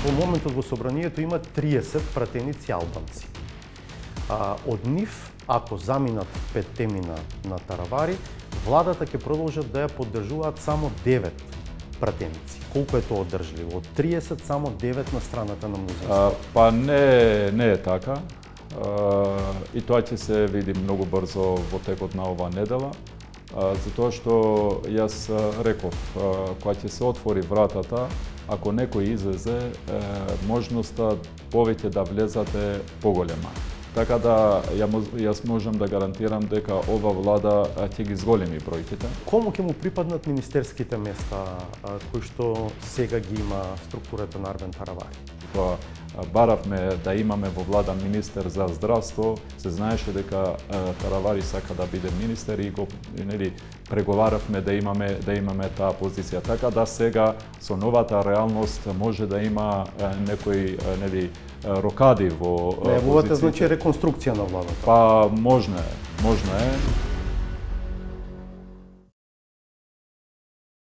Во моментот во собранието има 30 пратеници албанци. Од нив, ако заминат 5 темина на Таравари, владата ќе продолжат да ја поддржуваат само 9 пратеници. Колку е тоа одржливо? Од 30 само 9 на страната на мнозинство. Па не е така. И тоа ќе се види многу брзо во текот на оваа недела. Затоа што јас реков, кога ќе се отвори вратата, ако некој излезе, можноста повеќе да влезате поголема. Така да јас можам да гарантирам дека ова влада ќе ги зголеми бројките. Кому ќе му припаднат министерските места кои што сега ги има структурата на Армен Таравари? Баравме да имаме во влада министер за здравство, се знаеше дека Таравари сака да биде министер и го преговаравме да имаме таа позиција. Така да сега со новата реалност може да има некои рокади во Неговата значи реконструкција на владата. Па можно е.